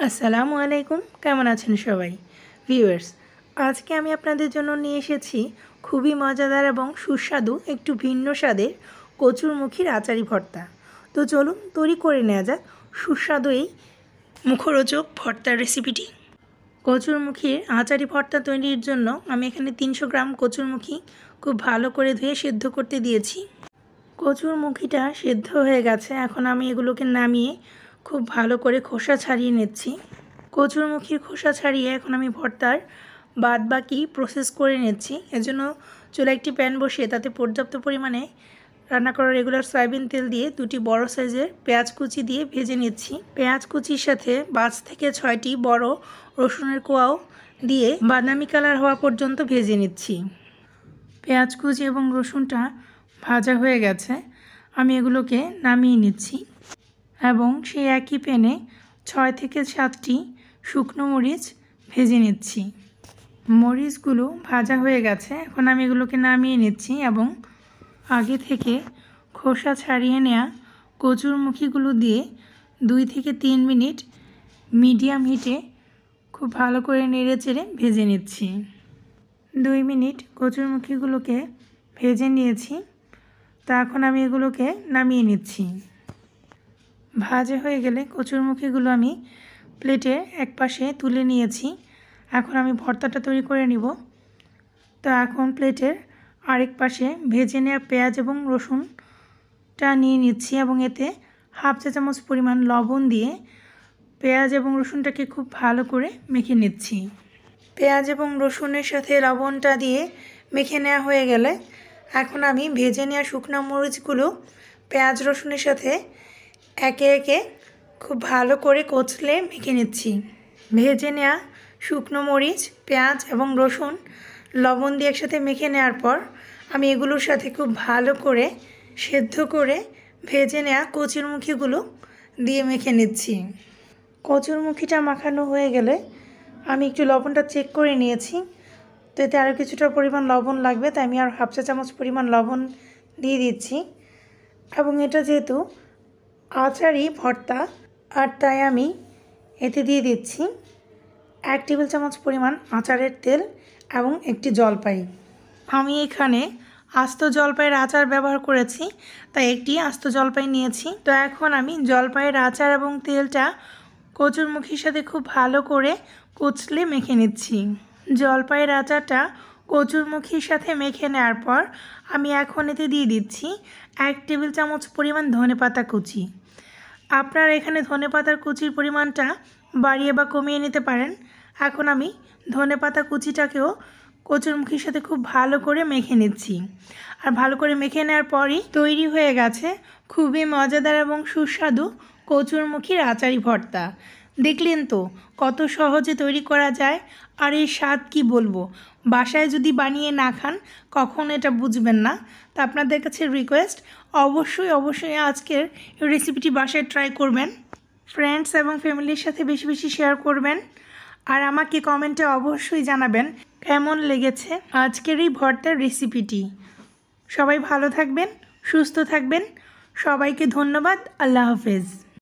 আসসালামু আলাইকুম, কেমন আছেন সবাই ভিউয়ার্স। আজকে আমি আপনাদের জন্য নিয়ে এসেছি খুবই মজাদার এবং সুস্বাদু একটু ভিন্ন স্বাদের কচুরমুখীর আচারি ভর্তা। তো চলুন তৈরি করে নেওয়া যাক সুস্বাদু এই মুখরোচক ভর্তার রেসিপিটি। কচুরমুখীর আচারি ভর্তা তৈরির জন্য আমি এখানে 300 গ্রাম কচুরমুখী খুব ভালো করে ধুয়ে সেদ্ধ করতে দিয়েছি। কচুরমুখীটা সেদ্ধ হয়ে গেছে, এখন আমি এগুলোকে নামিয়ে খুব ভালো করে খোসা ছাড়িয়ে নিচ্ছি। কচুরমুখীর খোসা ছাড়িয়ে এখন আমি ভর্তার বাদবাকি প্রসেস করে নিচ্ছি। এজন্য চুলায় একটি প্যান বসিয়ে তাতে পর্যাপ্ত পরিমাণে রান্না করা রেগুলার সয়াবিন তেল দিয়ে 2টি বড় সাইজের পেঁয়াজ কুচি দিয়ে ভেজে নিচ্ছি। পেঁয়াজ কুচির সাথে 5 থেকে 6টি বড় রসুনের কোয়াও দিয়ে বাদামি কালার হওয়া পর্যন্ত ভেজে নিচ্ছি। পেঁয়াজ কুচি এবং রসুনটা ভাজা হয়ে গেছে, আমি এগুলোকে নামিয়ে নিচ্ছি এবং সেই একই প্যানে 6 থেকে 7টি শুকনো মরিচ ভেজে নিচ্ছি। মরিচগুলো ভাজা হয়ে গেছে, এখন আমি এগুলোকে নামিয়ে নিচ্ছি এবং আগে থেকে খোসা ছাড়িয়ে নেওয়া কচুরমুখীগুলো দিয়ে 2 থেকে 3 মিনিট মিডিয়াম হিটে খুব ভালো করে নেড়েচেড়ে ভেজে নিচ্ছি। 2 মিনিট কচুরমুখীগুলোকে ভেজে নিয়েছি, তা এখন আমি এগুলোকে নামিয়ে নিচ্ছি। ভাজা হয়ে গেলে কচুরমুখীগুলো আমি প্লেটের এক পাশে তুলে নিয়েছি। এখন আমি ভর্তাটা তৈরি করে নিব। তো এখন প্লেটের আরেক পাশে ভেজে নেওয়া পেঁয়াজ এবং রসুনটা নিয়ে নিচ্ছি এবং এতে হাফ চা চামচ পরিমাণ লবণ দিয়ে পেঁয়াজ এবং রসুনটাকে খুব ভালো করে মেখে নিচ্ছি। পেঁয়াজ এবং রসুনের সাথে লবণটা দিয়ে মেখে নেওয়া হয়ে গেলে এখন আমি ভেজে নেওয়া শুকনো মরিচগুলো পেঁয়াজ রসুনের সাথে একে একে খুব ভালো করে কচলে মেখে নিচ্ছি। ভেজে নেওয়া শুকনো মরিচ, পেঁয়াজ এবং রসুন লবণ দিয়ে একসাথে মেখে নেওয়ার পর আমি এগুলোর সাথে খুব ভালো করে সেদ্ধ করে ভেজে নেওয়া কচুরমুখীগুলো দিয়ে মেখে নিচ্ছি। কচুরমুখীটা মাখানো হয়ে গেলে আমি একটু লবণটা চেক করে নিয়েছি, তো এতে আরও কিছুটা পরিমাণ লবণ লাগবে, তাই আমি আর হাফ চা চামচ পরিমাণ লবণ দিয়ে দিচ্ছি। এবং এটা যেহেতু আচারি ভর্তা, আর তাই আমি এতে দিয়ে দিচ্ছি 1 টেবিল চামচ পরিমাণ আচারের তেল এবং একটি জলপাই। আমি এখানে আস্ত জলপাইয়ের আচার ব্যবহার করেছি, তাই একটি আস্ত জলপাই নিয়েছি। তো এখন আমি জলপাইয়ের আচার এবং তেলটা কচুরমুখীর সাথে খুব ভালো করে কচলে মেখে নিচ্ছি। জলপাইয়ের আচারটা কচুরমুখীর সাথে মেখে নেওয়ার পর আমি এখন এতে দিয়ে দিচ্ছি 1 টেবিল চামচ পরিমাণ ধনেপাতা কুচি। আপনারা এখানে ধনেপাতার কুচির পরিমাণটা বাড়িয়ে বা কমিয়ে নিতে পারেন। এখন আমি ধনেপাতা কুচিটাকেও কচুরমুখীর সাথে খুব ভালো করে মেখে নিচ্ছি। আর ভালো করে মেখে নেওয়ার পরই তৈরি হয়ে গেছে খুবই মজাদার এবং সুস্বাদু কচুরমুখীর আচারি ভর্তা। দেখলেন তো কত সহজে তৈরি করা যায়, আর এই স্বাদ কি বলবো, বাসায় যদি বানিয়ে না খান কখন এটা বুঝবেন না। তো আপনাদের কাছে রিকোয়েস্ট, অবশ্যই আজকের এই রেসিপিটি বাসায় ট্রাই করবেন। ফ্রেন্ডস এবং ফ্যামিলির সাথে বেশি বেশি শেয়ার করবেন, আর আমাকে কমেন্টে অবশ্যই জানাবেন কেমন লেগেছে আজকের এই ভর্তার রেসিপিটি। সবাই ভালো থাকবেন, সুস্থ থাকবেন, সবাইকে ধন্যবাদ। আল্লাহ হাফেজ।